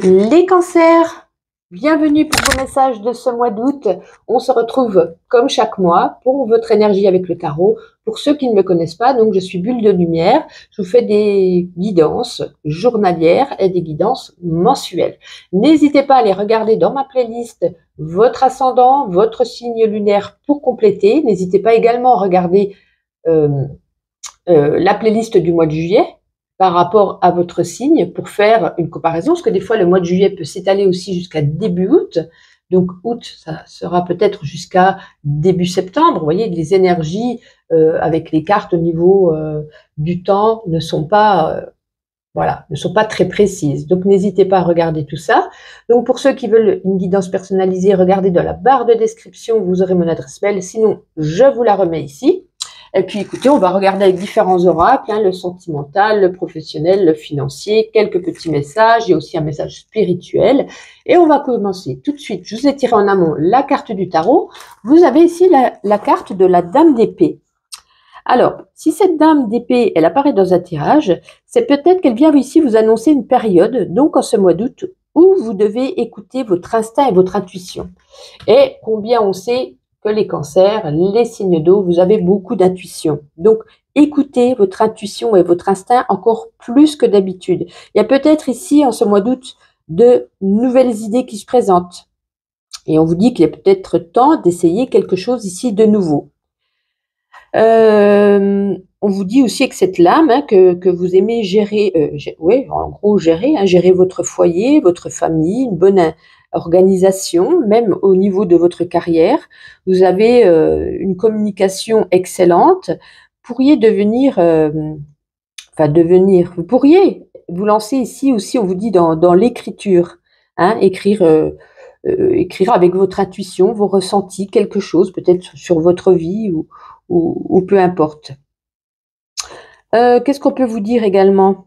Les cancers, bienvenue pour vos messages de ce mois d'août. On se retrouve comme chaque mois pour votre énergie avec le tarot. Pour ceux qui ne me connaissent pas, donc je suis Bulle de Lumière. Je vous fais des guidances journalières et des guidances mensuelles. N'hésitez pas à aller regarder dans ma playlist votre ascendant, votre signe lunaire pour compléter. N'hésitez pas également à regarder la playlist du mois de juillet par rapport à votre signe pour faire une comparaison, parce que des fois le mois de juillet peut s'étaler aussi jusqu'à début août. Donc août, ça sera peut-être jusqu'à début septembre. Vous voyez, les énergies avec les cartes au niveau du temps ne sont pas ne sont pas très précises. Donc n'hésitez pas à regarder tout ça. Donc pour ceux qui veulent une guidance personnalisée, regardez dans la barre de description, vous aurez mon adresse mail. Sinon, je vous la remets ici. Et puis écoutez, on va regarder avec différents oracles, le sentimental, le professionnel, le financier, quelques petits messages et aussi un message spirituel. Et on va commencer tout de suite. Je vous ai tiré en amont la carte du tarot. Vous avez ici la carte de la dame d'épée. Alors, si cette dame d'épée, elle apparaît dans un tirage, c'est peut-être qu'elle vient ici vous annoncer une période, donc en ce mois d'août, où vous devez écouter votre instinct et votre intuition. Et combien on sait que les cancers, les signes d'eau, vous avez beaucoup d'intuition. Donc, écoutez votre intuition et votre instinct encore plus que d'habitude. Il y a peut-être ici, en ce mois d'août, de nouvelles idées qui se présentent. Et on vous dit qu'il est peut-être temps d'essayer quelque chose ici de nouveau. On vous dit aussi que cette lame, que vous aimez gérer, en gros gérer votre foyer, votre famille, une bonne organisation, même au niveau de votre carrière. Vous avez une communication excellente. Vous pourriez vous pourriez vous lancer ici aussi, on vous dit dans l'écriture, écrire avec votre intuition, vos ressentis, quelque chose, peut-être sur votre vie ou peu importe. Qu'est-ce qu'on peut vous dire également?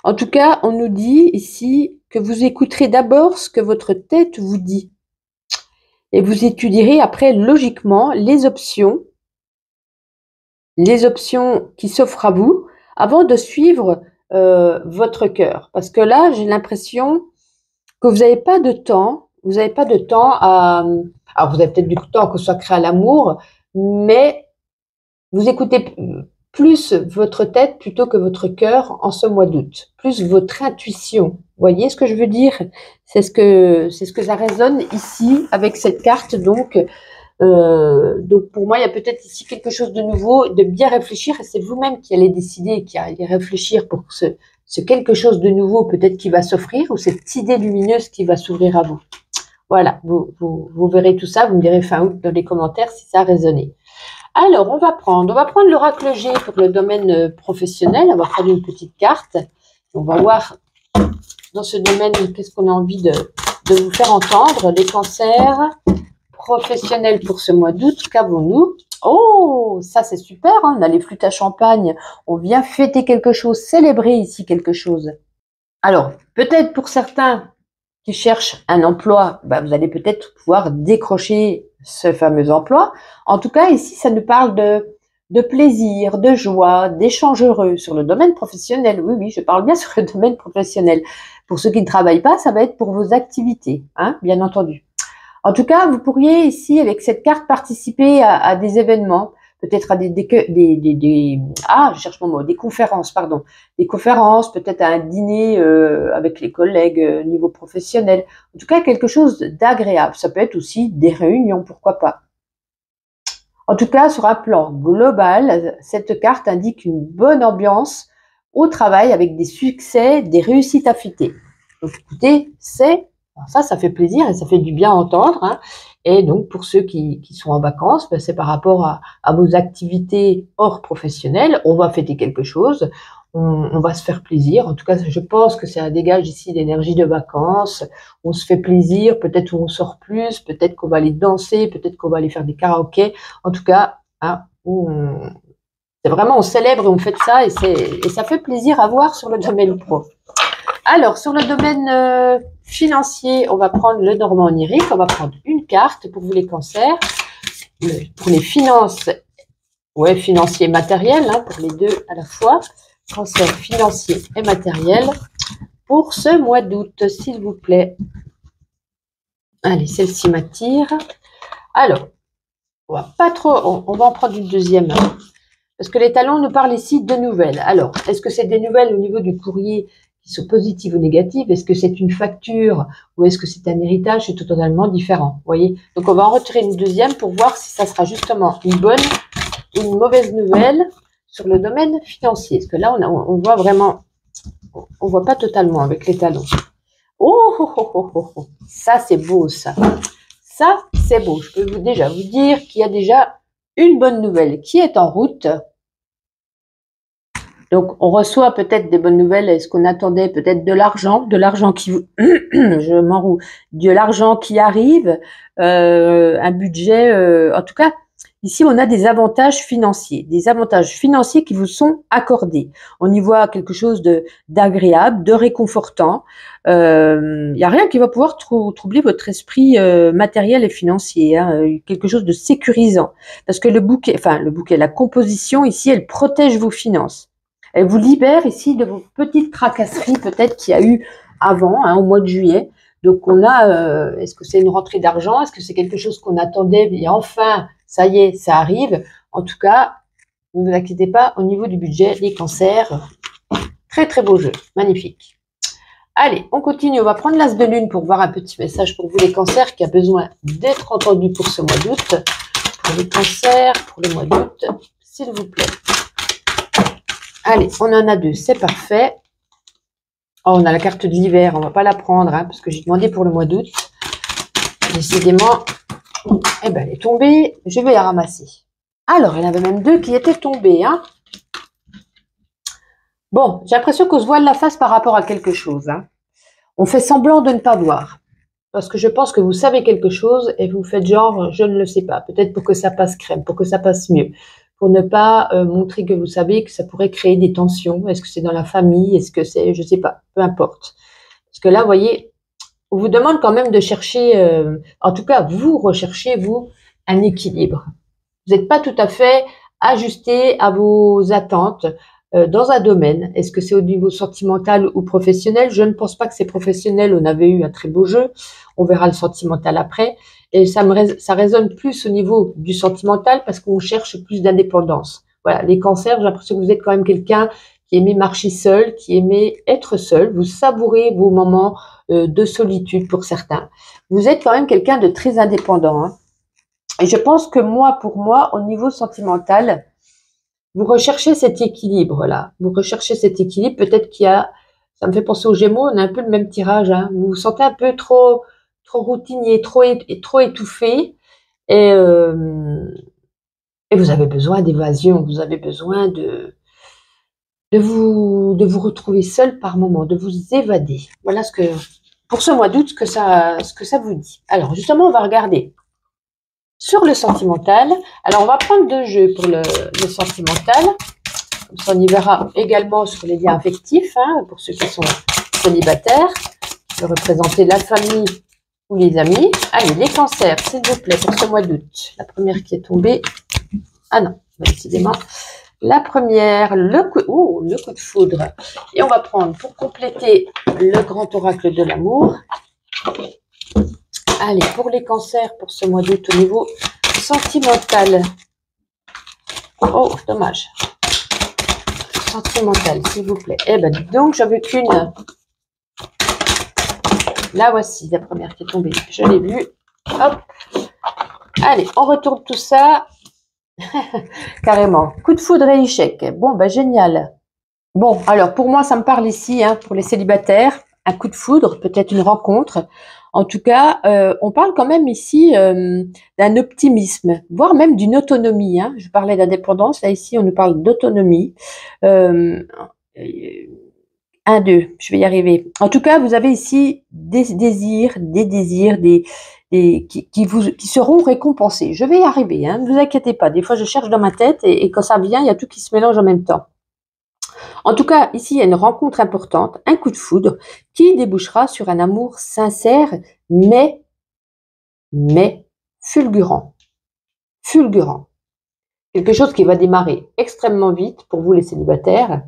En tout cas, on nous dit ici que vous écouterez d'abord ce que votre tête vous dit. Et vous étudierez après logiquement les options qui s'offrent à vous avant de suivre votre cœur. Parce que là, j'ai l'impression que vous n'avez pas de temps. Vous n'avez pas de temps à... Alors, vous avez peut-être du temps consacré à l'amour, mais vous écoutez plus votre tête plutôt que votre cœur en ce mois d'août, plus votre intuition. Vous voyez ce que je veux dire? C'est ce que ça résonne ici avec cette carte. Donc pour moi, il y a peut-être ici quelque chose de nouveau, de bien réfléchir. Et c'est vous-même qui allez décider, qui allez réfléchir pour ce quelque chose de nouveau peut-être qui va s'offrir ou cette idée lumineuse qui va s'ouvrir à vous. Voilà, vous verrez tout ça. Vous me direz fin août dans les commentaires si ça a résonné. Alors, on va prendre l'oracle G pour le domaine professionnel. On va prendre une petite carte. On va voir dans ce domaine qu'est-ce qu'on a envie de vous faire entendre. Les cancers professionnels pour ce mois d'août, qu'avons-nous? Oh, ça c'est super, on a les flûtes à champagne. On vient fêter quelque chose, célébrer ici quelque chose. Alors, peut-être pour certains qui cherchent un emploi, vous allez peut-être pouvoir décrocher ce fameux emploi. En tout cas, ici, ça nous parle de plaisir, de joie, d'échanges heureux sur le domaine professionnel. Oui, je parle bien sur le domaine professionnel. Pour ceux qui ne travaillent pas, ça va être pour vos activités, bien entendu. En tout cas, vous pourriez ici, avec cette carte, participer à des événements, peut-être à des conférences, pardon. Des conférences, peut-être à un dîner avec les collègues niveau professionnel. En tout cas, quelque chose d'agréable. Ça peut être aussi des réunions, pourquoi pas. En tout cas, sur un plan global, cette carte indique une bonne ambiance au travail avec des succès, des réussites à fêter. Donc écoutez, ça fait plaisir et ça fait du bien à entendre. Et donc, pour ceux qui sont en vacances, c'est par rapport à vos activités hors professionnelles. On va fêter quelque chose, on va se faire plaisir. En tout cas, je pense que ça dégage ici l'énergie de vacances. On se fait plaisir, peut-être on sort plus, peut-être qu'on va aller danser, peut-être qu'on va aller faire des karaokés. En tout cas, c'est vraiment, on célèbre et on fête ça et ça fait plaisir à voir sur le domaine pro. Alors, sur le domaine financier, on va prendre le Normand onirique. On va prendre une carte pour vous les cancers. Pour les finances, financier et matériel, pour les deux à la fois. Cancer financier et matériel pour ce mois d'août, s'il vous plaît. Allez, celle-ci m'attire. Alors, on va pas trop, on va en prendre une deuxième. Parce que les talons nous parlent ici de nouvelles. Alors, est-ce que c'est des nouvelles au niveau du courrier qui sont positives ou négatives? Est-ce que c'est une facture ou est-ce que c'est un héritage? C'est totalement différent, vous voyez. Donc, on va en retirer une deuxième pour voir si ça sera justement une bonne ou une mauvaise nouvelle sur le domaine financier. Parce que là, on voit vraiment, on voit pas totalement avec les talons. Oh, oh, oh, oh, oh, oh. Ça, c'est beau, ça. Ça, c'est beau. Je peux déjà vous dire qu'il y a déjà une bonne nouvelle qui est en route. Donc, on reçoit peut-être des bonnes nouvelles. Est-ce qu'on attendait peut-être de l'argent qui vous, je m'enroule, de l'argent qui arrive, un budget. En tout cas, ici, on a des avantages financiers qui vous sont accordés. On y voit quelque chose d'agréable, de réconfortant. Il n'y a rien qui va pouvoir troubler votre esprit matériel et financier. Hein, quelque chose de sécurisant, parce que le bouquet, la composition ici, elle protège vos finances. Elle vous libère ici de vos petites tracasseries peut-être qu'il y a eu avant, hein, au mois de juillet. Donc on a, est-ce que c'est une rentrée d'argent? Est-ce que c'est quelque chose qu'on attendait? Et enfin, ça y est, ça arrive. En tout cas, ne vous inquiétez pas, au niveau du budget, les cancers, très très beau jeu, magnifique. Allez, on continue, on va prendre l'as de lune pour voir un petit message pour vous les cancers qui a besoin d'être entendu pour ce mois d'août. Pour les cancers, pour le mois d'août, s'il vous plaît. Allez, on en a deux, c'est parfait. Oh, on a la carte de l'hiver, on va pas la prendre, hein, parce que j'ai demandé pour le mois d'août. Décidément, eh ben, elle est tombée, je vais la ramasser. Alors, il y en avait même deux qui étaient tombées. Hein. Bon, j'ai l'impression qu'on se voile la face par rapport à quelque chose. Hein. On fait semblant de ne pas voir. Parce que je pense que vous savez quelque chose et vous faites genre, je ne le sais pas. Peut-être pour que ça passe crème, pour que ça passe mieux. Pour ne pas montrer que vous savez que ça pourrait créer des tensions. Est-ce que c'est dans la famille? Est-ce que c'est, je ne sais pas, peu importe. Parce que là, vous voyez, on vous demande quand même de chercher, en tout cas, vous recherchez, vous, un équilibre. Vous n'êtes pas tout à fait ajusté à vos attentes dans un domaine. Est-ce que c'est au niveau sentimental ou professionnel? Je ne pense pas que c'est professionnel. On avait eu un très beau jeu. On verra le sentimental après. Et ça résonne plus au niveau du sentimental parce qu'on cherche plus d'indépendance. Voilà, les cancers, j'ai l'impression que vous êtes quand même quelqu'un qui aimait marcher seul, qui aimait être seul. Vous savourez vos moments de solitude pour certains. Vous êtes quand même quelqu'un de très indépendant. Hein. Et je pense que pour moi, au niveau sentimental, vous recherchez cet équilibre-là. Vous recherchez cet équilibre. Peut-être qu'il y a, ça me fait penser aux Gémeaux, on a un peu le même tirage. Hein. Vous vous sentez un peu trop routinier, trop étouffé. Et vous avez besoin d'évasion. Vous avez besoin de vous retrouver seul par moment, de vous évader. Voilà pour ce mois d'août, ce que ça vous dit. Alors, justement, on va regarder sur le sentimental. Alors, on va prendre deux jeux pour le sentimental. Comme ça, on y verra également sur les liens affectifs, hein, pour ceux qui sont célibataires. Je vais représenter la famille ou les amis. Allez, les cancers, s'il vous plaît, pour ce mois d'août. La première qui est tombée. Ah non, décidément. La première, le coup de foudre. Et on va prendre, pour compléter, le grand oracle de l'amour. Allez, pour les cancers, pour ce mois d'août, au niveau sentimental. Oh, dommage. Sentimental, s'il vous plaît. Eh ben, donc, j'en veux qu'une. La voici, la première qui est tombée. Je l'ai vue. Hop. Allez, on retourne tout ça. Carrément. Coup de foudre et échec. Bon, ben, génial. Bon, alors, pour moi, ça me parle ici, hein, pour les célibataires. Un coup de foudre, peut-être une rencontre. En tout cas, on parle quand même ici d'un optimisme, voire même d'une autonomie. Hein. Je parlais d'indépendance, là ici on nous parle d'autonomie. Un, deux, je vais y arriver. En tout cas, vous avez ici des désirs qui seront récompensés. Je vais y arriver, hein, ne vous inquiétez pas. Des fois, je cherche dans ma tête et quand ça vient, il y a tout qui se mélange en même temps. En tout cas, ici, il y a une rencontre importante, un coup de foudre, qui débouchera sur un amour sincère, mais fulgurant. Fulgurant. Quelque chose qui va démarrer extrêmement vite pour vous les célibataires.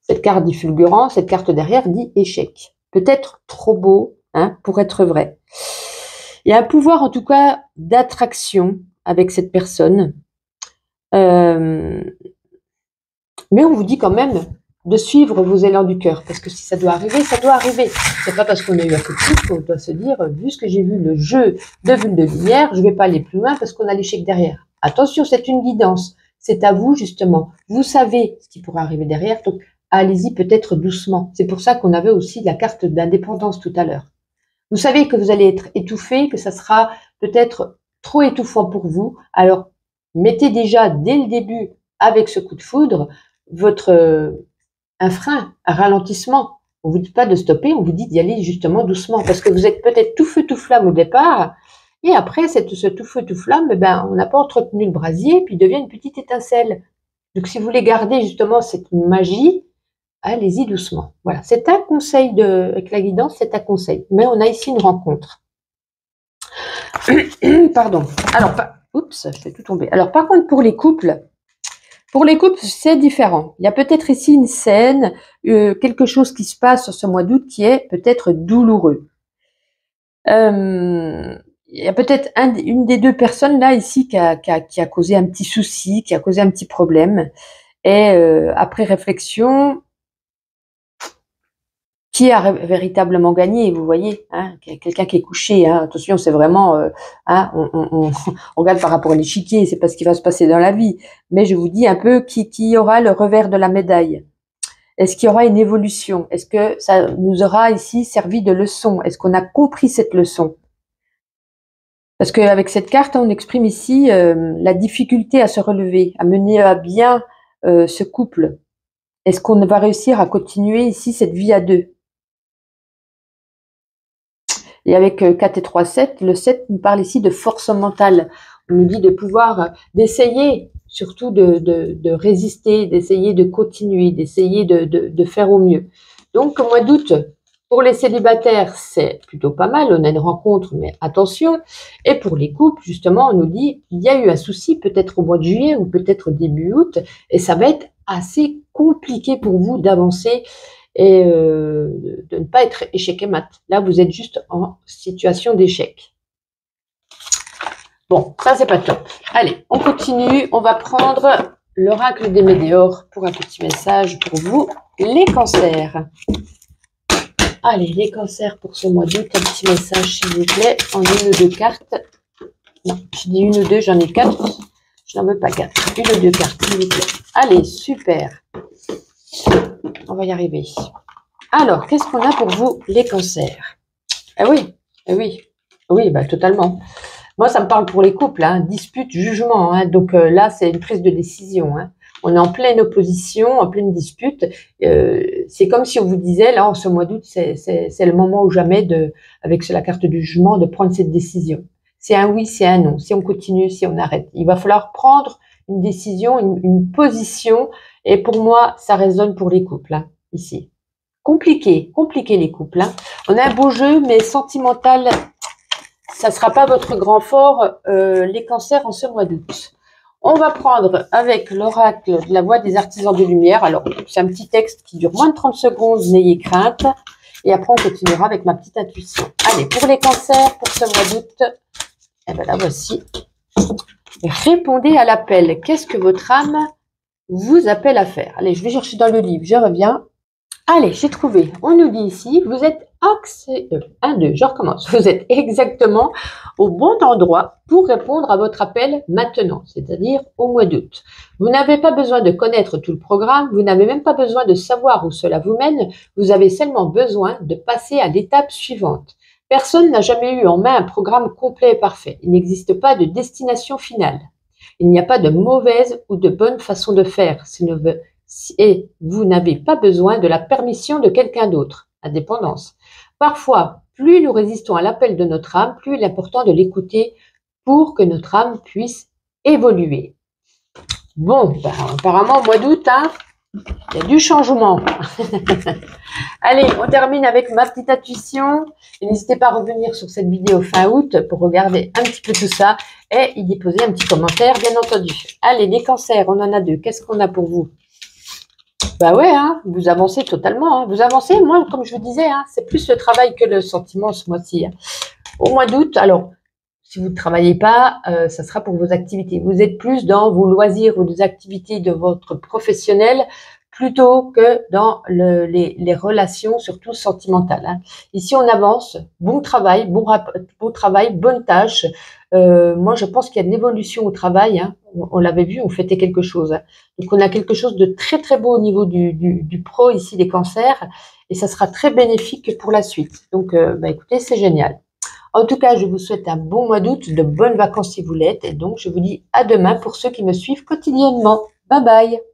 Cette carte dit fulgurant, cette carte derrière dit échec. Peut-être trop beau hein, pour être vrai. Il y a un pouvoir en tout cas d'attraction avec cette personne. Mais on vous dit quand même de suivre vos élans du cœur. Parce que si ça doit arriver, ça doit arriver. C'est pas parce qu'on a eu un coup de foudre qu'on doit se dire, vu ce que j'ai vu, le jeu de bulles de lumière, je vais pas aller plus loin parce qu'on a l'échec derrière. Attention, c'est une guidance. C'est à vous, justement. Vous savez ce qui pourrait arriver derrière. Donc, allez-y peut-être doucement. C'est pour ça qu'on avait aussi la carte d'indépendance tout à l'heure. Vous savez que vous allez être étouffé, que ça sera peut-être trop étouffant pour vous. Alors, mettez déjà dès le début, avec ce coup de foudre, un frein, un ralentissement. On vous dit pas de stopper, on vous dit d'y aller justement doucement, parce que vous êtes peut-être tout feu tout flamme au départ, et après ce tout feu tout flamme, on n'a pas entretenu le brasier, puis il devient une petite étincelle. Donc si vous voulez garder justement cette magie, allez-y doucement. Voilà, c'est un conseil avec la guidance, c'est un conseil. Mais on a ici une rencontre. Pardon. Alors, oups, je vais tout tomber. Alors par contre pour les couples, c'est différent. Il y a peut-être ici une scène, quelque chose qui se passe sur ce mois d'août qui est peut-être douloureux. Il y a peut-être une des deux personnes là ici qui a causé un petit souci, qui a causé un petit problème. Et après réflexion, qui a véritablement gagné, vous voyez, hein, quelqu'un qui est couché, hein, attention, c'est vraiment, hein, on regarde par rapport à l'échiquier, c'est pas ce qui va se passer dans la vie, mais je vous dis un peu qui aura le revers de la médaille. Est-ce qu'il y aura une évolution? Est-ce que ça nous aura ici servi de leçon? Est-ce qu'on a compris cette leçon? Parce qu'avec cette carte, on exprime ici la difficulté à se relever, à mener à bien ce couple. Est-ce qu'on va réussir à continuer ici cette vie à deux? Et avec 4 et 3, 7, le 7 nous parle ici de force mentale. On nous dit de pouvoir, d'essayer surtout de résister, d'essayer de continuer, d'essayer de faire au mieux. Donc, au mois d'août, pour les célibataires, c'est plutôt pas mal. On a une rencontre, mais attention. Et pour les couples, justement, on nous dit qu'il y a eu un souci, peut-être au mois de juillet ou peut-être début août, et ça va être assez compliqué pour vous d'avancer et de ne pas être échec et mat. Là, vous êtes juste en situation d'échec. Bon, ça, c'est pas top. Allez, on continue. On va prendre l'oracle des météores pour un petit message pour vous, les cancers. Allez, les cancers pour ce mois d'août, un petit message, s'il vous plaît, en une ou deux cartes. Non, je dis une ou deux, j'en ai 4. Je n'en veux pas 4. Une ou deux cartes, s'il vous plaît. Allez, super. On va y arriver. Alors, qu'est-ce qu'on a pour vous, les cancers? Ah oui, ah oui, oui, bah, totalement. Moi, ça me parle pour les couples, hein, dispute, jugement. Hein, donc là, c'est une prise de décision. Hein. On est en pleine opposition, en pleine dispute. C'est comme si on vous disait, là, en ce mois d'août, c'est le moment ou jamais, avec la carte du jugement, de prendre cette décision. C'est un oui, c'est un non. Si on continue, si on arrête. Il va falloir prendre une décision, une position. Et pour moi, ça résonne pour les couples, hein, ici. Compliqué les couples. Hein. On a un beau jeu, mais sentimental, ça ne sera pas votre grand fort, les cancers en ce mois d'août. On va prendre avec l'oracle de la voix des artisans de lumière. Alors, c'est un petit texte qui dure moins de 30 secondes, n'ayez crainte. Et après, on continuera avec ma petite intuition. Allez, pour les cancers, pour ce mois d'août, eh bien là, voici. Répondez à l'appel. Qu'est-ce que votre âme vous appelle à faire? Allez, je vais chercher dans le livre, je reviens. Allez, j'ai trouvé. On nous dit ici, vous êtes je recommence. Vous êtes exactement au bon endroit pour répondre à votre appel maintenant, c'est-à-dire au mois d'août. Vous n'avez pas besoin de connaître tout le programme, vous n'avez même pas besoin de savoir où cela vous mène, vous avez seulement besoin de passer à l'étape suivante. Personne n'a jamais eu en main un programme complet et parfait. Il n'existe pas de destination finale. Il n'y a pas de mauvaise ou de bonne façon de faire. Et vous n'avez pas besoin de la permission de quelqu'un d'autre, indépendance. Parfois, plus nous résistons à l'appel de notre âme, plus il est important de l'écouter pour que notre âme puisse évoluer. Bon, apparemment, au mois d'août, hein, il y a du changement. Allez, on termine avec ma petite intuition. N'hésitez pas à revenir sur cette vidéo fin août pour regarder un petit peu tout ça et y déposer un petit commentaire, bien entendu. Allez, les cancers, on en a deux. Qu'est-ce qu'on a pour vous? Bah ouais, hein, vous avancez totalement. Hein. Vous avancez, moi, comme je vous disais, hein, c'est plus le travail que le sentiment ce mois-ci. Hein. Au mois d'août, alors, si vous ne travaillez pas, ça sera pour vos activités. Vous êtes plus dans vos loisirs ou des activités de votre professionnel plutôt que dans les relations, surtout sentimentales. Hein. Ici, on avance. Bon travail, bon travail, bonne tâche. Moi, je pense qu'il y a de l'évolution au travail. Hein. On l'avait vu, on fêtait quelque chose. Hein. Donc, on a quelque chose de très, très beau au niveau du pro ici, des cancers. Et ça sera très bénéfique pour la suite. Donc, bah, écoutez, c'est génial. En tout cas, je vous souhaite un bon mois d'août, de bonnes vacances si vous l'êtes. Et donc, je vous dis à demain pour ceux qui me suivent quotidiennement. Bye bye.